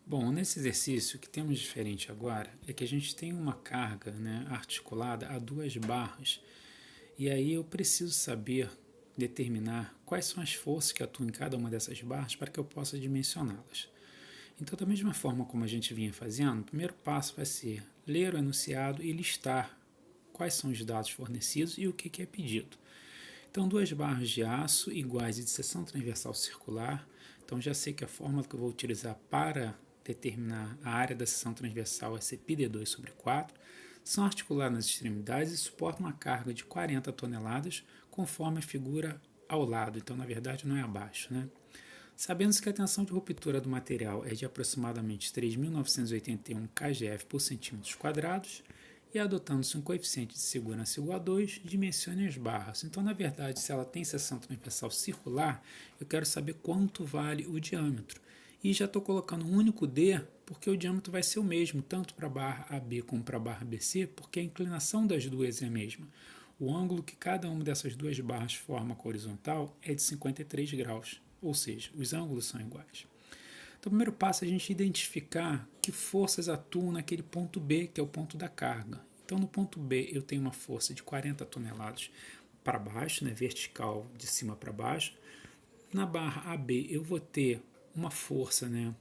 Bom, nesse exercício, o que temos diferente agora é que a gente tem uma carga, né, articulada a duas barras, e aí eu preciso saber determinar quais são as forças que atuam em cada uma dessas barras para que eu possa dimensioná-las. Então, da mesma forma como a gente vinha fazendo, o primeiro passo vai ser ler o enunciado e listar quais são os dados fornecidos e o que é pedido. Então, duas barras de aço iguais e de seção transversal circular. Então, já sei que a fórmula que eu vou utilizar para determinar a área da seção transversal é πd2 sobre 4. São articuladas nas extremidades e suportam uma carga de 40 toneladas, conforme a figura ao lado. Então, na verdade, não é abaixo, né? Sabendo que a tensão de ruptura do material é de aproximadamente 3.981 kgf por centímetros quadrados, e adotando-se um coeficiente de segurança igual a 2, dimensione as barras. Então, na verdade, se ela tem seção transversal circular, eu quero saber quanto vale o diâmetro. E já estou colocando um único D, porque o diâmetro vai ser o mesmo, tanto para a barra AB como para a barra BC, porque a inclinação das duas é a mesma. O ângulo que cada uma dessas duas barras forma com a horizontal é de 53 graus, ou seja, os ângulos são iguais. Então, o primeiro passo é a gente identificar que forças atuam naquele ponto B, que é o ponto da carga. Então, no ponto B, eu tenho uma força de 40 toneladas para baixo, né, vertical de cima para baixo. Na barra AB, eu vou ter uma força, né,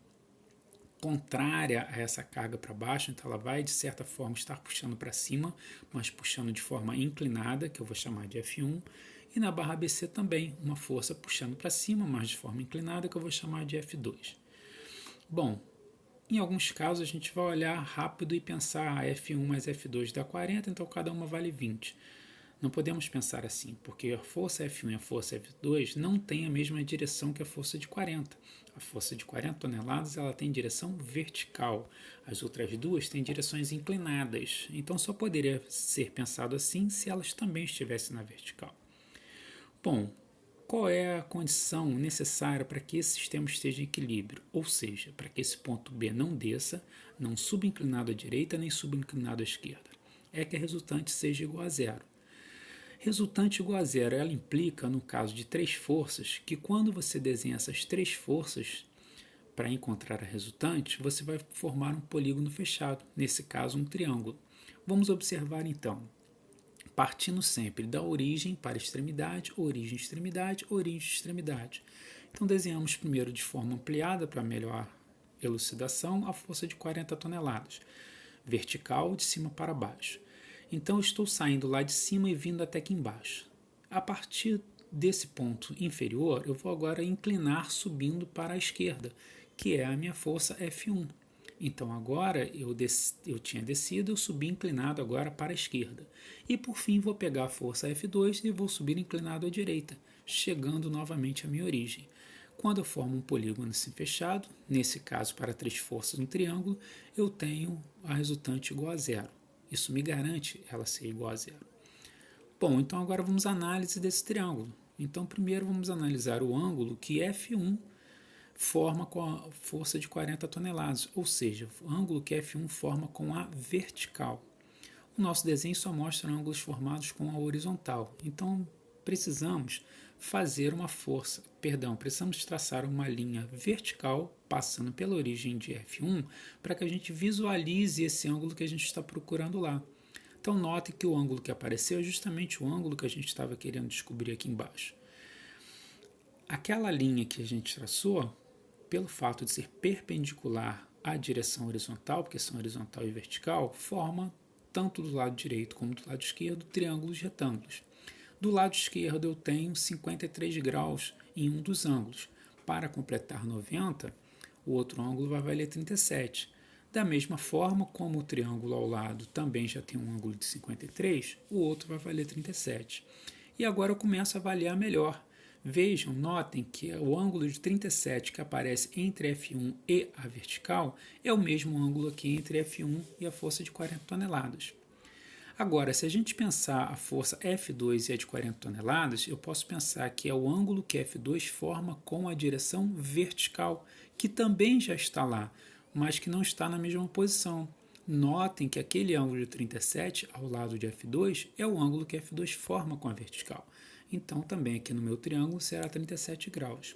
contrária a essa carga para baixo, então ela vai, de certa forma, estar puxando para cima, mas puxando de forma inclinada, que eu vou chamar de F1. E na barra BC também, uma força puxando para cima, mas de forma inclinada, que eu vou chamar de F2. Bom, em alguns casos a gente vai olhar rápido e pensar F1 mais F2 dá 40, então cada uma vale 20. Não podemos pensar assim, porque a força F1 e a força F2 não têm a mesma direção que a força de 40. A força de 40 toneladas ela tem direção vertical, as outras duas têm direções inclinadas, então só poderia ser pensado assim se elas também estivessem na vertical. Bom, qual é a condição necessária para que esse sistema esteja em equilíbrio? Ou seja, para que esse ponto B não desça, não subinclinado à direita nem subinclinado à esquerda. É que a resultante seja igual a zero. Resultante igual a zero, ela implica, no caso de três forças, que quando você desenha essas três forças para encontrar a resultante, você vai formar um polígono fechado, nesse caso um triângulo. Vamos observar então, partindo sempre da origem para extremidade, origem, extremidade, origem, extremidade. Então desenhamos primeiro de forma ampliada para melhor elucidação a força de 40 toneladas, vertical de cima para baixo. Então estou saindo lá de cima e vindo até aqui embaixo. A partir desse ponto inferior, eu vou agora inclinar subindo para a esquerda, que é a minha força F1. Então agora eu tinha descido, eu subi inclinado agora para a esquerda. E por fim vou pegar a força F2 e vou subir inclinado à direita, chegando novamente à minha origem. Quando eu formo um polígono assim fechado, nesse caso para três forças no triângulo, eu tenho a resultante igual a zero. Isso me garante ela ser igual a zero. Bom, então agora vamos à análise desse triângulo. Então primeiro vamos analisar o ângulo que F1 forma com a força de 40 toneladas, ou seja, o ângulo que F1 forma com a vertical. O nosso desenho só mostra ângulos formados com a horizontal, então precisamos fazer uma força, precisamos traçar uma linha vertical passando pela origem de F1 para que a gente visualize esse ângulo que a gente está procurando lá. Então note que o ângulo que apareceu é justamente o ângulo que a gente estava querendo descobrir aqui embaixo. Aquela linha que a gente traçou, pelo fato de ser perpendicular à direção horizontal, porque são horizontal e vertical, forma, tanto do lado direito como do lado esquerdo, triângulos retângulos. Do lado esquerdo eu tenho 53 graus em um dos ângulos. Para completar 90, o outro ângulo vai valer 37. Da mesma forma, como o triângulo ao lado também já tem um ângulo de 53, o outro vai valer 37. E agora eu começo a avaliar melhor. Vejam, notem que o ângulo de 37 que aparece entre F1 e a vertical é o mesmo ângulo aqui entre F1 e a força de 40 toneladas. Agora, se a gente pensar a força F2 e a de 40 toneladas, eu posso pensar que é o ângulo que F2 forma com a direção vertical, que também já está lá, mas que não está na mesma posição. Notem que aquele ângulo de 37 ao lado de F2 é o ângulo que F2 forma com a vertical. Então, também aqui no meu triângulo será 37 graus.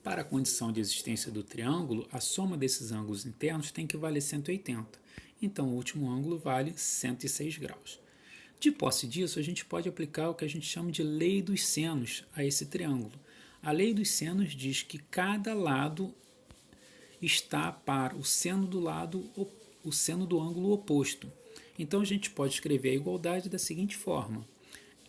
Para a condição de existência do triângulo, a soma desses ângulos internos tem que valer 180. Então, o último ângulo vale 106 graus. De posse disso, a gente pode aplicar o que a gente chama de lei dos senos a esse triângulo. A lei dos senos diz que cada lado está para o seno do ângulo oposto. Então, a gente pode escrever a igualdade da seguinte forma: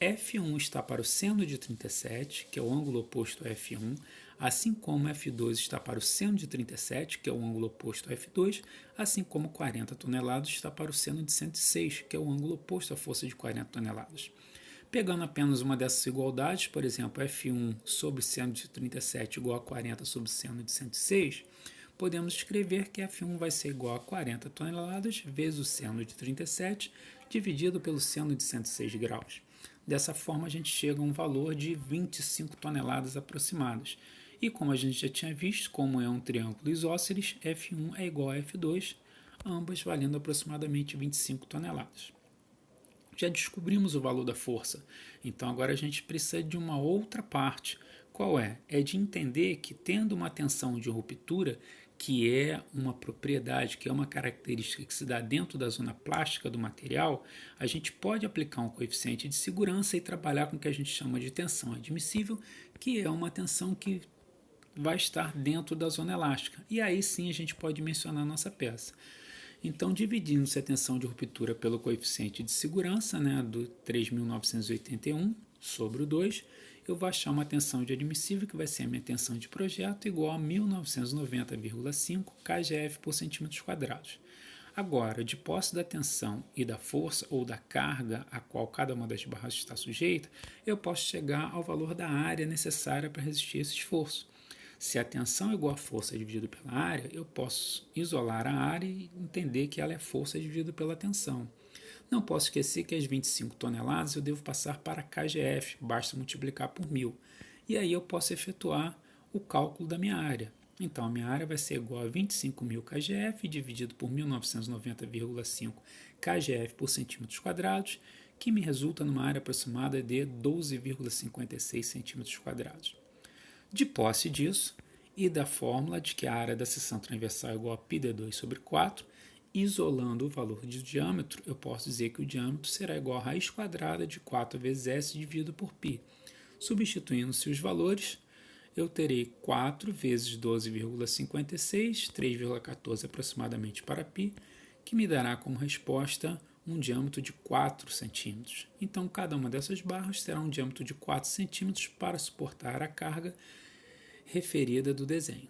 F1 está para o seno de 37, que é o ângulo oposto a F1, assim como F2 está para o seno de 37, que é o ângulo oposto a F2, assim como 40 toneladas está para o seno de 106, que é o ângulo oposto à força de 40 toneladas. Pegando apenas uma dessas igualdades, por exemplo, F1 sobre seno de 37 igual a 40 sobre seno de 106, podemos escrever que F1 vai ser igual a 40 toneladas vezes o seno de 37 dividido pelo seno de 106 graus. Dessa forma, a gente chega a um valor de 25 toneladas aproximadas. E como a gente já tinha visto, como é um triângulo isósceles, F1 é igual a F2, ambas valendo aproximadamente 25 toneladas. Já descobrimos o valor da força, então agora a gente precisa de uma outra parte. Qual é? É de entender que tendo uma tensão de ruptura, que é uma propriedade, que é uma característica que se dá dentro da zona plástica do material, a gente pode aplicar um coeficiente de segurança e trabalhar com o que a gente chama de tensão admissível, que é uma tensão que vai estar dentro da zona elástica. E aí sim a gente pode mencionar a nossa peça. Então, dividindo-se a tensão de ruptura pelo coeficiente de segurança, do 3.981 sobre o 2, eu vou achar uma tensão de admissível, que vai ser a minha tensão de projeto, igual a 1990,5 kgf por centímetros quadrados. Agora, de posse da tensão e da força ou da carga a qual cada uma das barras está sujeita, eu posso chegar ao valor da área necessária para resistir esse esforço. Se a tensão é igual a força dividido pela área, eu posso isolar a área e entender que ela é força dividido pela tensão. Não posso esquecer que as 25 toneladas eu devo passar para kgf, basta multiplicar por 1.000. E aí eu posso efetuar o cálculo da minha área. Então, a minha área vai ser igual a 25.000 kgf dividido por 1990,5 kgf por centímetros quadrados, que me resulta numa área aproximada de 12,56 centímetros quadrados. De posse disso, e da fórmula de que a área da seção transversal é igual a πd2 sobre 4, isolando o valor de diâmetro, eu posso dizer que o diâmetro será igual a raiz quadrada de 4 vezes s dividido por π. Substituindo-se os valores, eu terei 4 vezes 12,56, 3,14 aproximadamente para π, que me dará como resposta um diâmetro de 4 centímetros. Então, cada uma dessas barras terá um diâmetro de 4 centímetros para suportar a carga referida do desenho.